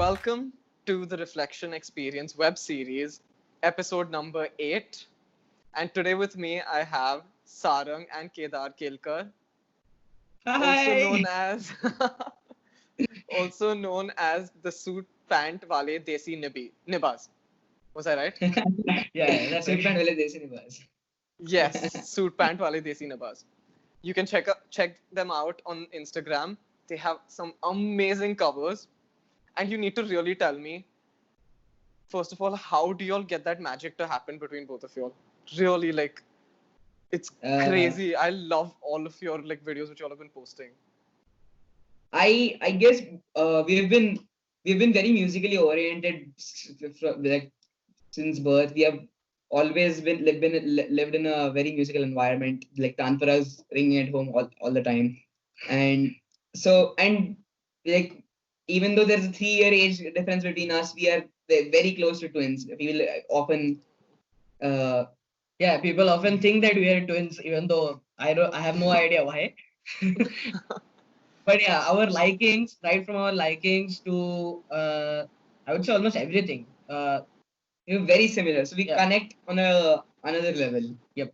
Welcome to the Reflection Experience web series, episode number 8. And today with me, I have Saarang and Kedar Kelkar, also known Hi. as also known as the suit pant wale desi nibas. Was I right? Yeah, that's it. Wale desi nibas. Yes, suit pant wale desi nibas. You can check them out on Instagram. They have some amazing covers, and you need to really tell me, first of all, how do y'all get that magic to happen between both of y'all? Really, like, it's Uh, crazy. I love all of your like videos which y'all have been posting. I guess we've been very musically oriented like since birth. We have always lived in a very musical environment, like tanparas ringing at home all the time, and and like even though there's a 3-year age difference between us, we are very close to twins. People often uh, yeah, people often think that we are twins, even though I have no idea why. But yeah, our likings, right from our likings to I would say almost everything, we're very similar. So we connect on a another level. Yep.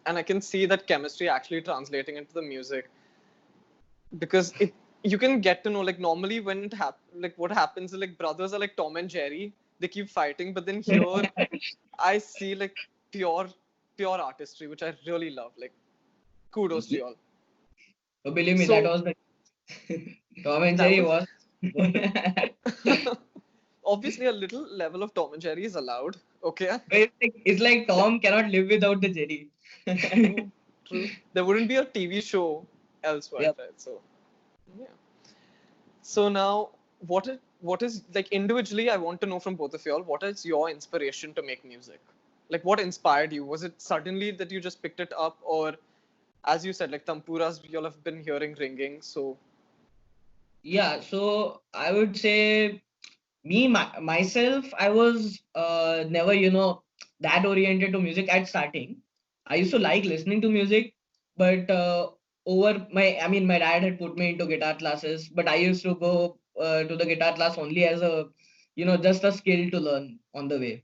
And I can see that chemistry actually translating into the music, because it you can get to know, like, normally when like what happens is, like, brothers are like Tom and Jerry, they keep fighting, but then here I see like pure pure artistry, which I really love. Like, kudos to Yeah. y'all. So believe me, that So was the Tom and that Jerry was was. obviously a little level of Tom and Jerry is allowed. Okay. It's like Tom cannot live without the Jerry. True, true. There wouldn't be a TV show elsewhere, Yep. right? So, yeah. So now, what is like individually? I want to know from both of y'all. What is your inspiration to make music? Like, what inspired you? Was it suddenly that you just picked it up, or, as you said, like tampuras, y'all have been hearing ringing? So, Yeah, so I would say myself, I was never, that oriented to music at starting. I used to like listening to music, but my dad had put me into guitar classes, but I used to go to the guitar class only as just a skill to learn on the way.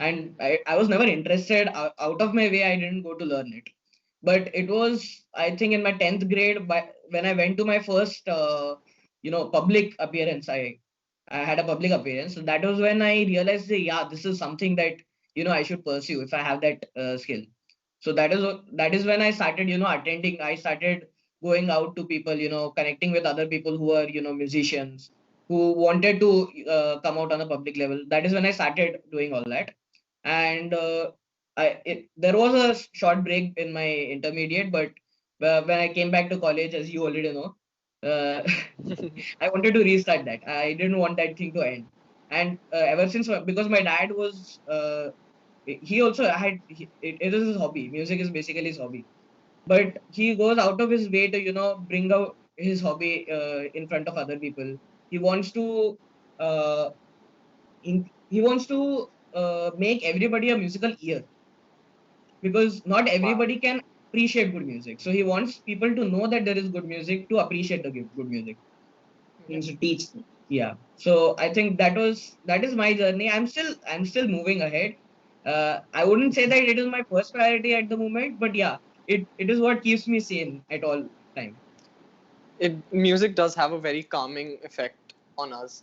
And I was never interested out of my way. I didn't go to learn it. But it was, I think, in my 10th grade, when I went to my first, public appearance. I had a public appearance. So that was when I realized, yeah, this is something that, I should pursue if I have that skill. So that is when I started, attending. I started going out to people, connecting with other people who are, musicians, who wanted to come out on a public level. That is when I started doing all that. And there was a short break in my intermediate, but when I came back to college, as you already know, uh, I wanted to restart that. I didn't want that thing to end. And ever since, because my dad was, he also it is his hobby. Music is basically his hobby. But he goes out of his way to, bring out his hobby in front of other people. He wants to, uh, he wants to make everybody a musical ear, because not wow. everybody can appreciate good music. So he wants people to know that there is good music, to appreciate the good music. He Yeah. needs to teach. Yeah. So I think that is my journey. I'm still moving ahead. I wouldn't say that it is my first priority at the moment, but yeah, it is what keeps me sane at all time. Music does have a very calming effect on us.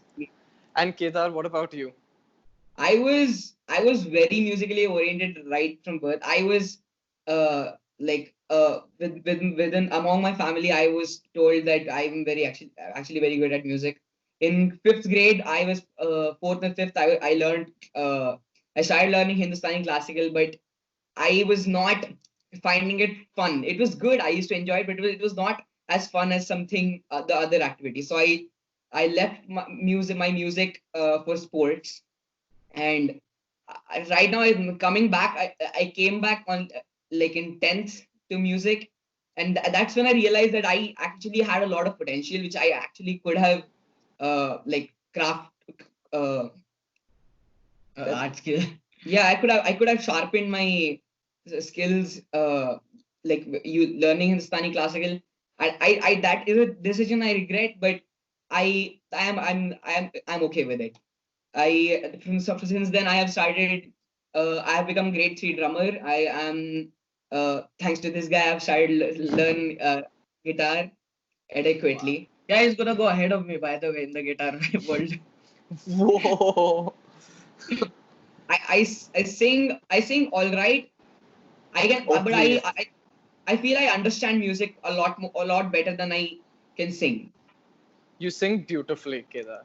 And Kedar, what about you? I was very musically oriented right from birth. I was within among my family, I was told that I'm actually very good at music. In fifth grade, I was fourth and fifth. I learned I started learning Hindustani classical, but I was not finding it fun. It was good. I used to enjoy it, but it was not as fun as something the other activity. So I left my music for sports. And right now I'm coming back. I came back on like in 10th to music, and that's when I realized that I actually had a lot of potential, which I actually could have like craft uh, art skill. Yeah, I could have sharpened my skills, like you learning Hindustani classical. I that is a decision I regret, but I'm okay with it. Since then I have started. I have become grade 3 drummer. I am thanks to this guy I've started learn guitar adequately. Yeah, he's gonna go ahead of me, by the way, in the guitar world. Whoa. I sing all right. I can, Oh, but please. I feel I understand music a lot better than I can sing. You sing beautifully, Kedar.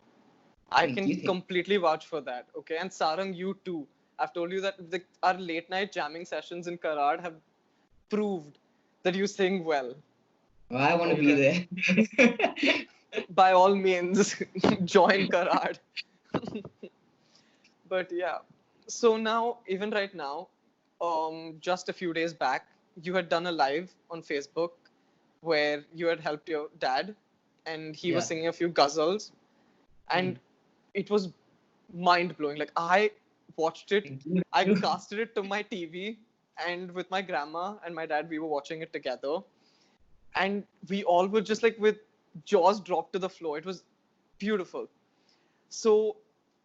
I Thank can you. completely vouch for that. Okay, and Sarang, you too. I've told you that our late night jamming sessions in Karad have proved that you sing well. I want to be Okay, there. by all means, join Karad. But yeah, so now, even right now, just a few days back, you had done a live on Facebook where you had helped your dad, and he was Yeah. singing a few ghazals, and Mm. it was mind blowing. Like I watched it, Thank you. I casted it to my TV, and with my grandma and my dad, we were watching it together, and we all were just like with jaws dropped to the floor. It was beautiful. So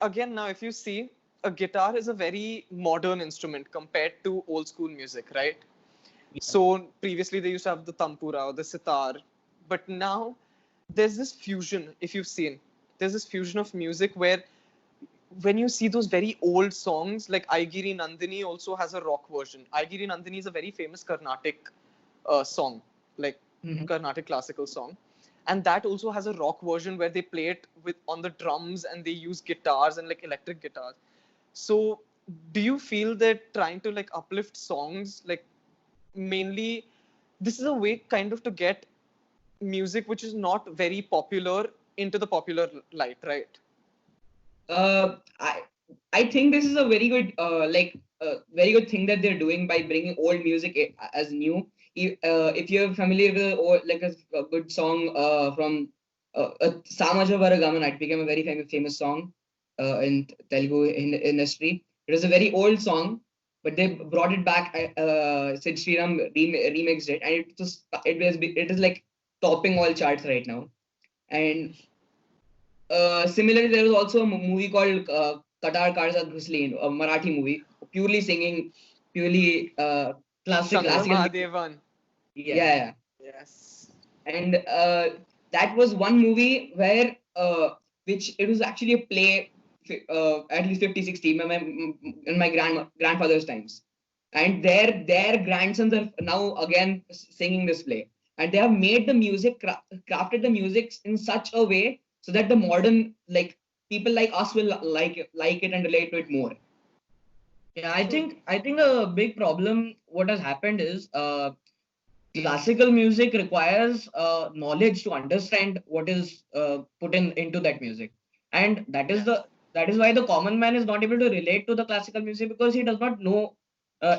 again, now if you see, a guitar is a very modern instrument compared to old school music, right? Yeah. So previously they used to have the tampura or the sitar, but now there's this fusion. If you've seen, there's this fusion of music where when you see those very old songs, like Aigiri Nandini also has a rock version. Aigiri Nandini is a very famous Carnatic song, like Mhm. Carnatic classical song, and that also has a rock version where they play it with on the drums and they use guitars and like electric guitars. So, do you feel that trying to like uplift songs, like mainly, this is a way kind of to get music which is not very popular into the popular light, right? Uh, I I think this is a very good very good thing that they're doing by bringing old music as new. If you're familiar with a good song from Samaja Varagaman, it became a very famous song in Telugu industry. It was a very old song, but they brought it back. Sid Sriram remixed it, and it is like topping all charts right now. And similarly, there was also a movie called Kedar Ghusleen, a Marathi movie, purely singing, purely Shankar classical music. Mahadevan. Yeah, yeah. Yes. And that was one movie where which it was actually a play at least 50, 60 in my grandfather's times. And their grandsons are now again singing this play. And they have made the music, crafted the music in such a way so that the modern people like us will like it and relate to it more. Yeah, True. I think a big problem what has happened is classical music requires knowledge to understand what is put into that music, and Yes. that is why the common man is not able to relate to the classical music because he does not know.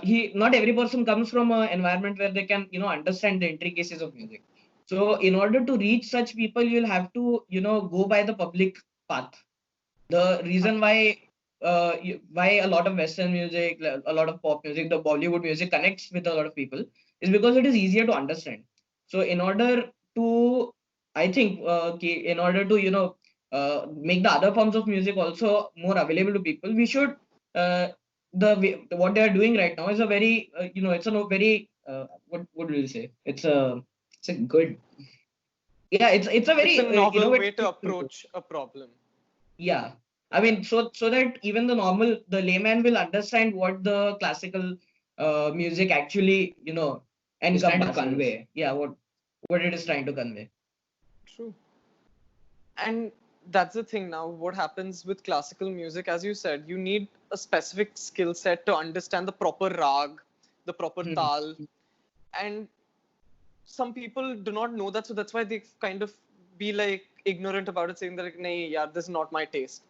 He Not every person comes from an environment where they can understand the intricacies of music. So in order to reach such people, you'll have to go by the public path. The reason why a lot of Western music, a lot of pop music, the Bollywood music connects with a lot of people is because it is easier to understand. So in order to, I think, in order to make the other forms of music also more available to people, we should what they are doing right now is a very it's a very what do you say? It's a good, yeah, it's a It's very a novel way innovative to thing to do. approach a problem. Yeah. I Yeah. mean, so that even the layman will understand what the classical music actually, is trying to convey. Yeah, what it is trying to convey. True. And that's the thing now. What happens with classical music, as you said, you need a specific skill set to understand the proper rag, the proper Hmm. tal. And some people do not know that, so that's why they kind of be like ignorant about it, saying that like, "Nahi, yeah, this is not my taste."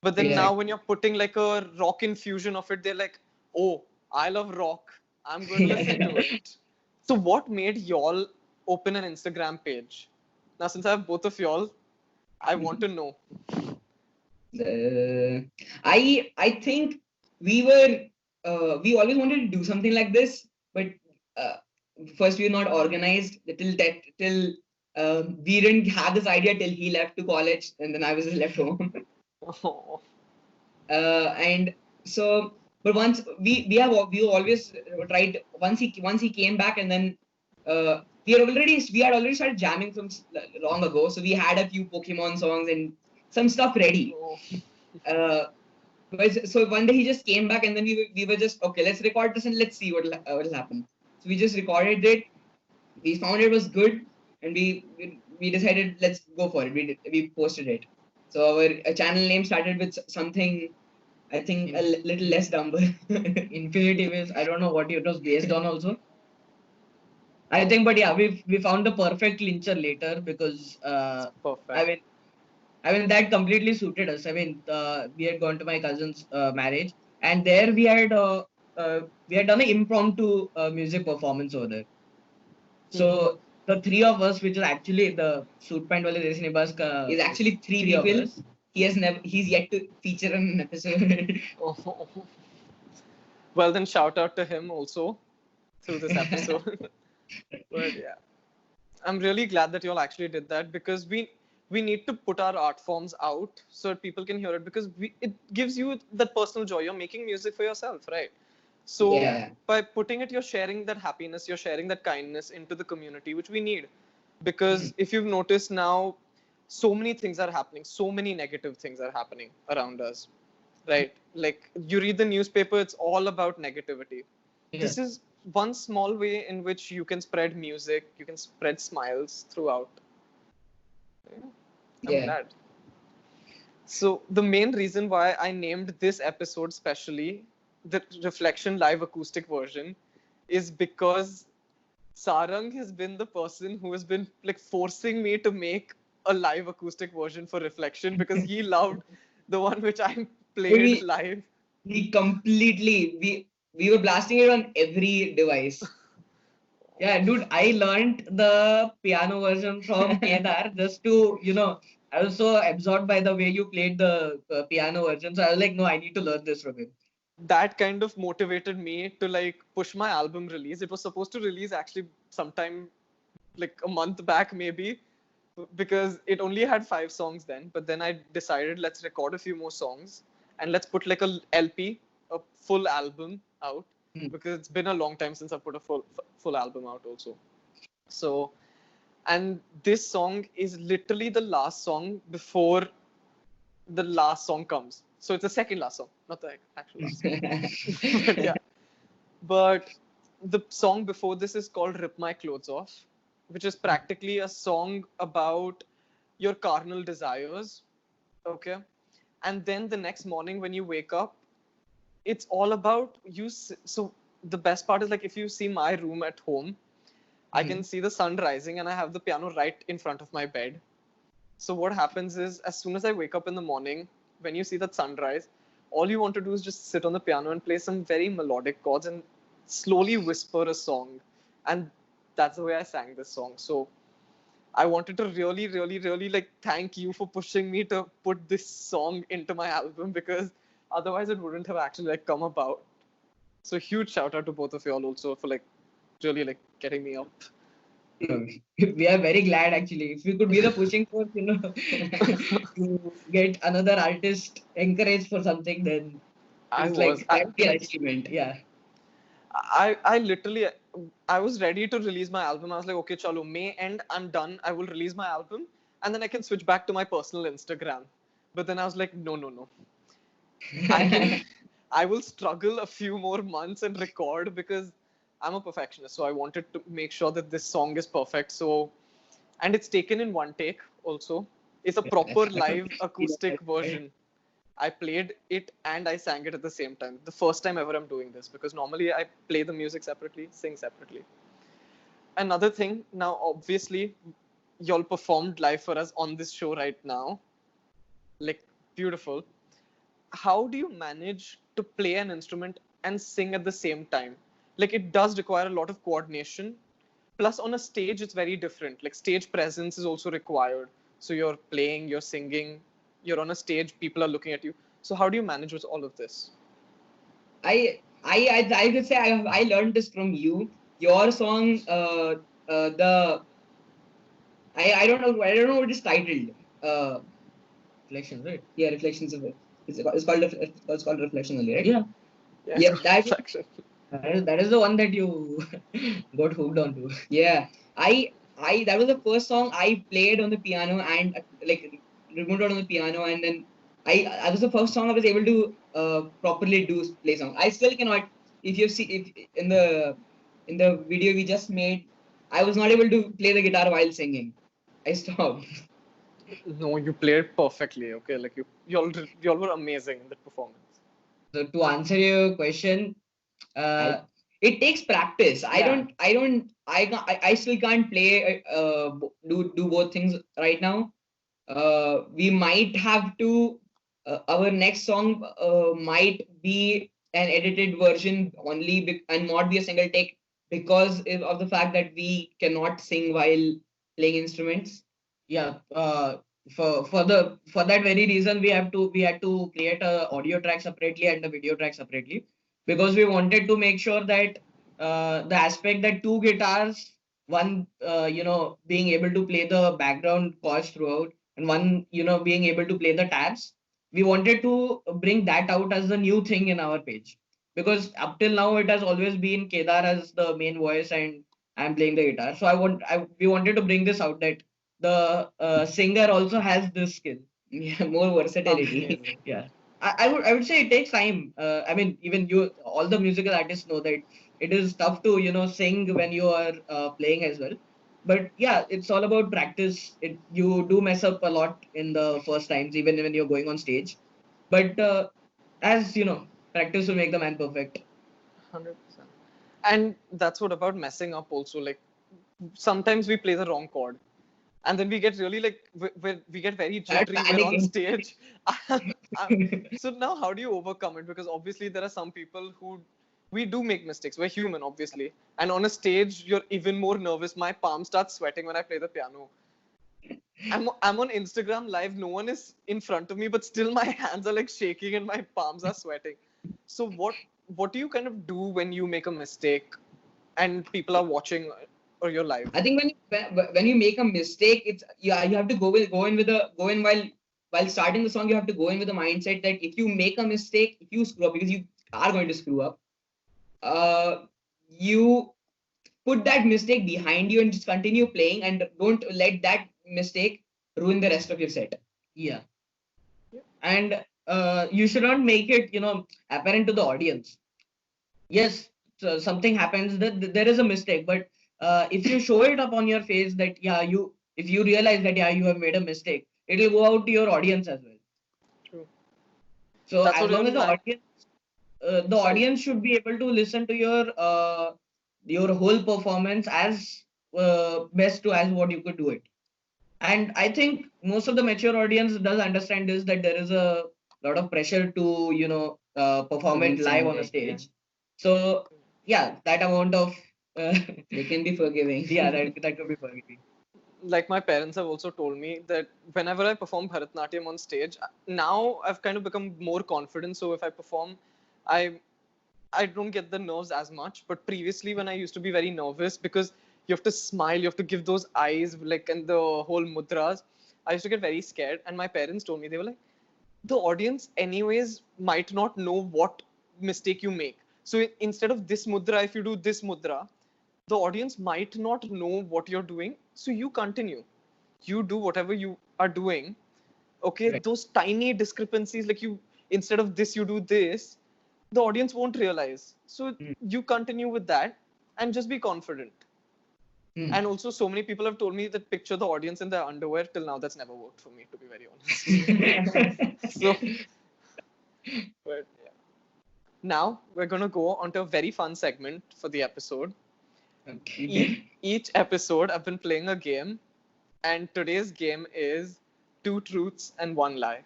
But then now, when Exactly. you're putting like a rock infusion of it, they're like, "Oh, I love rock. I'm going to listen to Yeah. it." So, what made y'all open an Instagram page? Now, since I have both of y'all, I want to know. Uh, I think we always wanted to do something like this, but uh, first we were not organized till that till We didn't have this idea till he left to college, and then I was left home. Oh. And so, but once we always tried. Once he came back, and then we had already started jamming from long ago. So we had a few Pokemon songs and some stuff ready. Oh. Uh, but so one day he just came back, and then we were just, okay, let's record this and let's see what will happen. So we just recorded it. We found it was good, and we decided, let's go for it. We posted it. So our channel name started with something, I think, a little less dumb. Infinity Waves. I don't know what it was based on also. I think, but yeah, we found the perfect clincher later, because Perfect. I mean that completely suited us. I mean, we had gone to my cousin's marriage, and there we had done an impromptu music performance over there. So the three of us, which is actually the Suit Pant Wale Desine Bus, is actually three people. He's yet to feature in an episode. Oh. Well, then shout out to him also through this episode. But yeah, I'm really glad that you all actually did that, because we need to put our art forms out so that people can hear it, because it gives you that personal joy. You're making music for yourself, right? So by putting it, you're sharing that happiness, you're sharing that kindness into the community, which we need. Because if you've noticed now, so many things are happening, so many negative things are happening around us, right? Like you read the newspaper, it's all about negativity. This is one small way in which you can spread music, you can spread smiles throughout. I'm glad. So the main reason why I named this episode specially the Reflection Live Acoustic version is because Saarang has been the person who has been like forcing me to make a live acoustic version for Reflection, because he loved the one which I played live. We were blasting it on every device. Yeah, dude, I learned the piano version from Kedar just to, I was so absorbed by the way you played the piano version. So I was like, no, I need to learn this from him. That kind of motivated me to like push my album release. It was supposed to release actually sometime like a month back maybe, because it only had 5 songs then. But then I decided, let's record a few more songs and let's put like a LP, a full album out, because it's been a long time since I put a full album out also. So, and this song is literally the last song before the last song comes. So it's the second last song, not the actual last song. But yeah. But the song before this is called Rip My Clothes Off, which is practically a song about your carnal desires. Okay. And then the next morning when you wake up, it's all about you. So the best part is, like, if you see my room at home, I can see the sun rising and I have the piano right in front of my bed. So what happens is, as soon as I wake up in the morning, when you see that sunrise, all you want to do is just sit on the piano and play some very melodic chords and slowly whisper a song. And that's the way I sang this song. So I wanted to really, really, really like thank you for pushing me to put this song into my album, because otherwise it wouldn't have actually like come about. So huge shout out to both of y'all also for like really like getting me up. We are very glad actually. If we could be the pushing force, to get another artist encouraged for something, then it's like the achievement. Yeah. I literally, I was ready to release my album. I was like, okay, chalo, May end, I'm done. I will release my album, and then I can switch back to my personal Instagram. But then I was like, no. I will struggle a few more months and record, because I'm a perfectionist. So I wanted to make sure that this song is perfect. So, and it's taken in one take also. It's a proper live acoustic version. I played it and I sang it at the same time. The first time ever I'm doing this, because normally I play the music separately, sing separately. Another thing, now obviously, y'all performed live for us on this show right now. Like, beautiful. How do you manage to play an instrument and sing at the same time? Like, it does require a lot of coordination. Plus, on a stage, it's very different. Like, stage presence is also required. So you're playing, you're singing, you're on a stage, people are looking at you. So how do you manage with all of this? I could say I learned this from you. Your song, the I don't know what it's titled. Reflections, right? Yeah, reflections of it. It's called reflection only, right? Yeah. Yeah, That reflection. that is the one that you got hooked onto. Yeah, I that was the first song I played on the piano and like removed it on the piano, and then I was the first song I was able to properly play song. I still cannot. If you see if in the video we just made, I was not able to play the guitar while singing. I stopped. No, you played perfectly. Okay, like you all were amazing in that performance. So to answer your question, uh, it takes practice. Yeah. I still can't play do both things right now. We might have to our next song might be an edited version only and not be a single take because of the fact that we cannot sing while playing instruments. Yeah, for that very reason we had to create a audio track separately and a video track separately because we wanted to make sure that the aspect that two guitars, one being able to play the background chords throughout and one being able to play the tabs, we wanted to bring that out as the new thing in our page because up till now it has always been Kedar as the main voice and I'm playing the guitar. So we wanted to bring this out that the singer also has this skill. Yeah, more versatility. Amazing. Yeah, I would say it takes time. I mean, even all the musical artists know that it is tough to sing when you are playing as well. But yeah, it's all about practice. You do mess up a lot in the first times, even when you're going on stage. But as you know, practice will make the man perfect. 100%. And that's what about messing up also. Like sometimes we play the wrong chord, and then we get really like we get very Start jittery. We're on panicking. stage. So now, how do you overcome it? Because obviously there are some people who we do make mistakes. We're human, obviously, and on a stage you're even more nervous. My palm starts sweating when I play the piano. I'm on Instagram live. No one is in front of me, but still my hands are like shaking and my palms are sweating. So what do you kind of do when you make a mistake and people are watching or you're live? I think when you make a mistake, it's yeah you have to go in while starting the song you have to go in with the mindset that if you make a mistake, if you screw up because you are going to screw up, uh, you put that mistake behind you and just continue playing and don't let that mistake ruin the rest of your set. Yeah, and you should not make it apparent to the audience. Yes, so something happens that there is a mistake, but if you show it up on your face that if you realize that you have made a mistake, it will go out to your audience as well. True. So That's as what long as even my the sorry. audience should be able to listen to your whole performance as best to as what you could do it. And I think most of the mature audience does understand this that there is a lot of pressure to perform it live on a stage. So yeah, that amount of they can be forgiving. Yeah, that could be forgiving. Like my parents have also told me that whenever I perform Bharatnatyam on stage, now I've kind of become more confident. So if I perform, I I don't get the nerves as much. But previously, when I used to be very nervous because you have to smile, you have to give those eyes, like and the whole mudras, I used to get very scared. And my parents told me they were like, the audience anyways might not know what mistake you make. So instead of this mudra, if you do this mudra, the audience might not know what you're doing. So you continue. You do whatever you are doing. Okay, Right. those tiny discrepancies, like you instead of this, you do this, the audience won't realize. So Mm. you continue with that and just be confident. Mm. And also, so many people have told me that picture the audience in their underwear. Till now, that's never worked for me, to be very honest. So, but yeah. Now we're gonna go on to a very fun segment for the episode. Okay. Each episode, I've been playing a game, and today's game is two truths and one lie.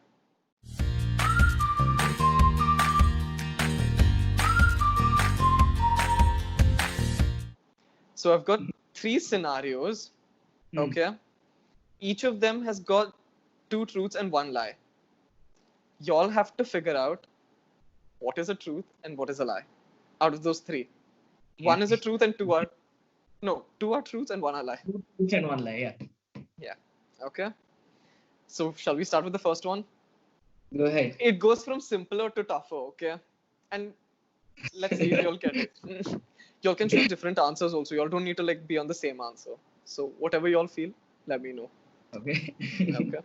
So I've got three scenarios. Mm. Okay, each of them has got two truths and one lie. Y'all have to figure out what is a truth and what is a lie out of those three. Yeah. One is a truth and two are no, two are truths and one are lie. Two truths and one lie. Yeah. Yeah. Okay. So shall we start with the first one? Go ahead. It goes from simpler to tougher, okay? And let's see if you'll get it. Y'all can choose different answers also. Y'all don't need to like be on the same answer. So whatever y'all feel, let me know. Okay. Okay.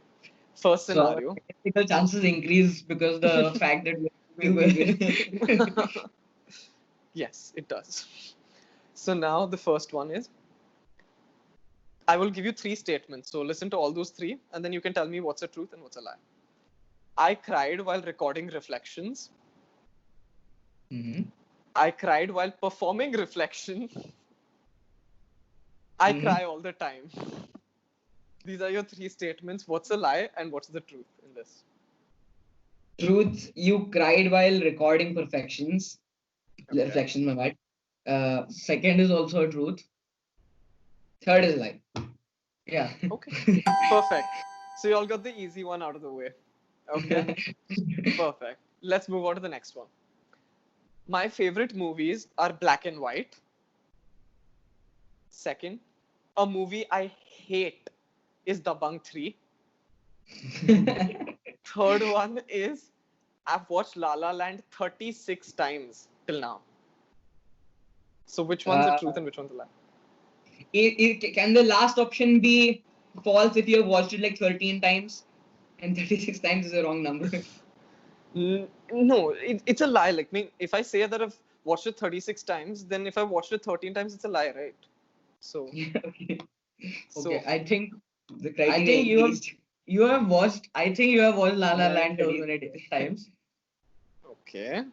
First So our scenario. technical chances increase because the fact that we have two. Yes, it does. So now the first one is I will give you 3 statements. So listen to all those 3 and then you can tell me what's a truth and what's a lie. I cried while recording Reflections. Mm-hmm. I cried while performing Reflection. I cry all the time. These are your 3 statements. What's a lie and what's the truth in this? Truth, you cried while recording Perfections. Okay. Reflection, my bad. Second is also a truth. Third is lie. Yeah. Okay. Perfect. So you all got the easy one out of the way. Okay. Perfect. Let's move on to the next one. My favorite movies are black and white. Second, a movie I hate is Dabangg 3. Third one is I've watched La La Land 36 times till now. So which one's the truth and which one's the lie? Can the last option be false if you have watched it like 13 times and 36 times is a wrong number? No, it's a lie. Like, if I say that I've watched it 36 times, then if I watched it 13 times, it's a lie, right? So, Okay. so Okay, I think the criteria you have watched. I think you have watched La La Land 36 times. Okay.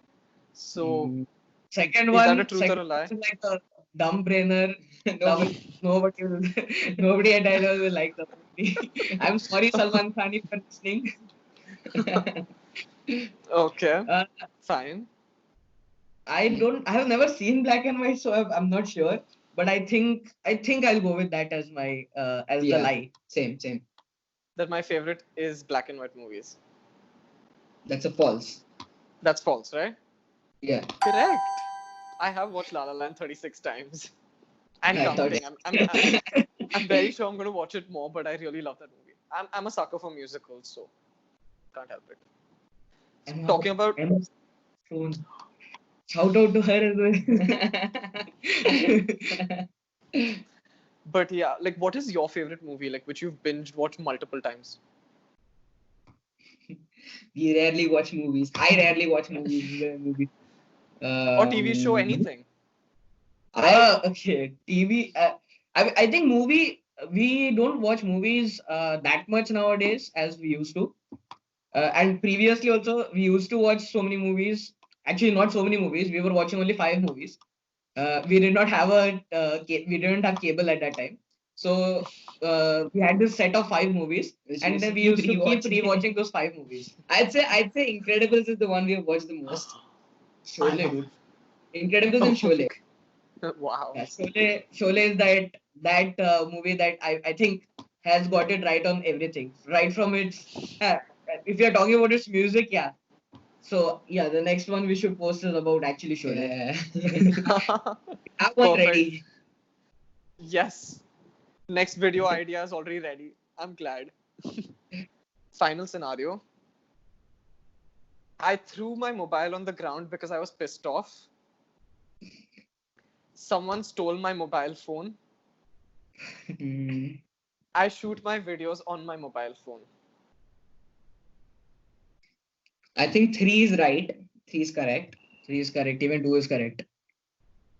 So, second is one, that a truth or a lie? is like a dumb brainer. Nobody, nobody at Dialogue will like the movie. I'm sorry, Salman Khan, if you're listening. Okay. Fine. I have never seen black and white, so I'm not sure. But I think I'll go with that as my the lie. Same. That my favorite is black and white movies. That's a false. That's false, right? Yeah. Correct. I have watched La La Land 36 times. And counting. I'm very sure I'm going to watch it more, but I really love that movie. I'm a sucker for musicals, so can't help it. Talking about shout out to her as well. But yeah, like what is your favorite movie, like which you've binge watched multiple times? We rarely watch movies. I rarely watch movies. Or TV show, anything. Okay. TV. I think movie. We don't watch movies that much nowadays as we used to. And previously also we used to watch so many movies. Actually, not so many movies. We were watching only 5 movies. We did not have we didn't have cable at that time. So we had this set of 5 movies, and then we used to keep rewatching those 5 movies. I'd say Incredibles is the one we have watched the most. Sholay, dude. Incredibles and Sholay. Wow. Yeah, Sholay is that movie that I think has got it right on everything. Right from its if you're talking about its music, yeah. So yeah, the next one we should post is about actually Sholay. Have one ready. Yes. Next video idea is already ready. I'm glad. Final scenario. I threw my mobile on the ground because I was pissed off. Someone stole my mobile phone. I shoot my videos on my mobile phone. I think 3 is right. 3 is correct. 3 is correct. Even 2 is correct.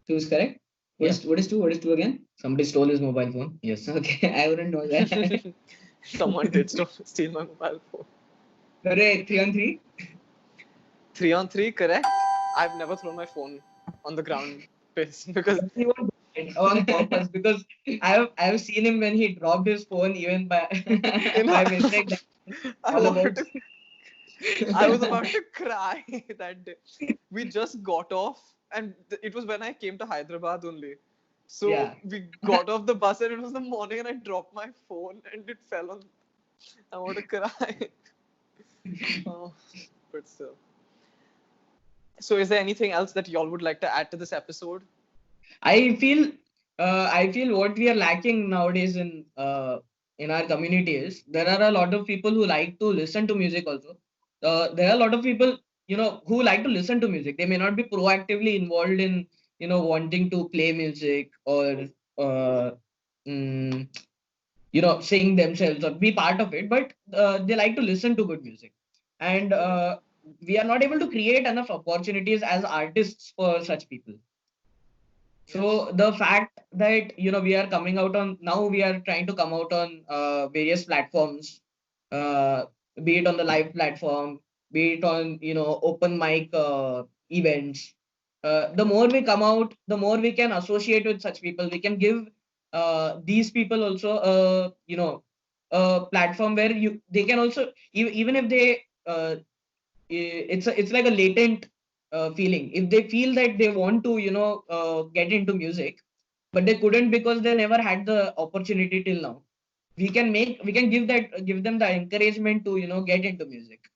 2 is correct? What is 2? What is 2 again? Somebody stole his mobile phone. Yes. Okay. I wouldn't know that. Someone did steal my mobile phone. Hooray, 3 on 3? 3 on 3, correct? I've never thrown my phone on the ground because on purpose, because I have seen him when he dropped his phone even by mistake. I was about to cry that day. We just got off, and it was when I came to Hyderabad only. So we got off the bus, and it was the morning, and I dropped my phone, and it fell on. I want to cry. Oh, but still. So, is there anything else that y'all would like to add to this episode? I feel what we are lacking nowadays in in our community is there are a lot of people who like to listen to music also. There are a lot of people, who like to listen to music. They may not be proactively involved in, wanting to play music or, uh, mm, sing themselves or be part of it, but they like to listen to good music. And we are not able to create enough opportunities as artists for such people. So the fact that we are coming out on now, we are trying to come out on various platforms, uh, be it on the live platform, be it on open mic events. The more we come out, the more we can associate with such people. We can give these people also a platform where they can also even if they it's like a latent feeling. If they feel that they want to get into music, but they couldn't because they never had the opportunity till now, we can give them the encouragement to get into music.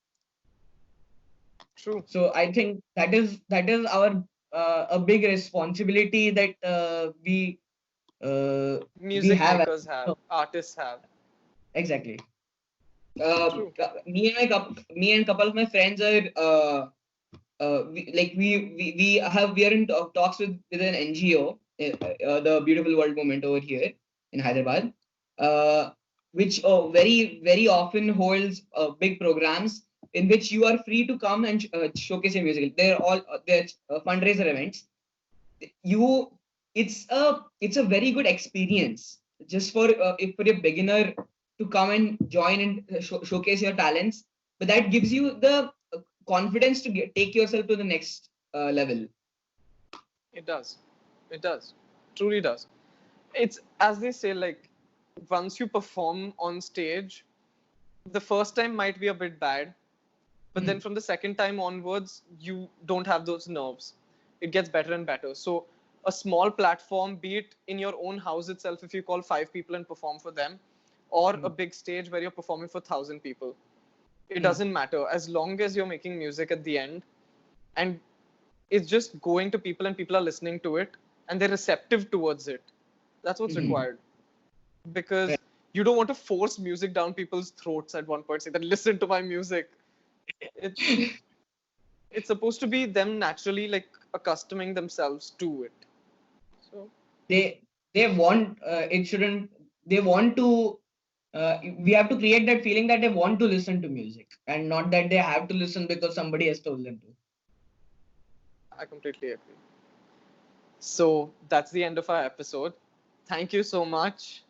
True. So I think that is our a big responsibility that we Music have. makers have, artists have. Exactly. True. Me and couple of my friends are we are in talks with an NGO, the Beautiful World Movement over here in Hyderabad, which very very often holds big programs in which you are free to come and showcase your music. They're fundraiser events. You it's a very good experience just for if for a beginner to come and join and showcase your talents, but that gives you the confidence to take yourself to the next level. It does. It does. Truly does. It's as they say, like, once you perform on stage, the first time might be a bit bad, but then from the second time onwards, you don't have those nerves. It gets better and better. So a small platform, be it in your own house itself, if you call 5 people and perform for them, or a big stage where you're performing for 1,000 people, it doesn't matter as long as you're making music at the end, and it's just going to people and people are listening to it and they're receptive towards it. That's what's required. Because you don't want to force music down people's throats at one point, say that listen to my music. It's supposed to be them naturally like accustoming themselves to it. So They want it shouldn't they want to we have to create that feeling that they want to listen to music and not that they have to listen because somebody has told them to. I completely agree. So that's the end of our episode. Thank you so much,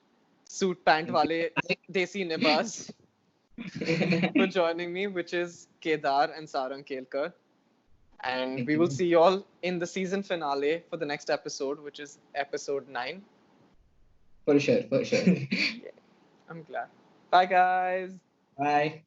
Suit Pant Wale Desi Nibas, for joining me, which is Kedar and Saarang Kelkar. And we will see you all in the season finale for the next episode, which is episode 9. For sure. Yeah, I'm glad. Bye, guys. Bye.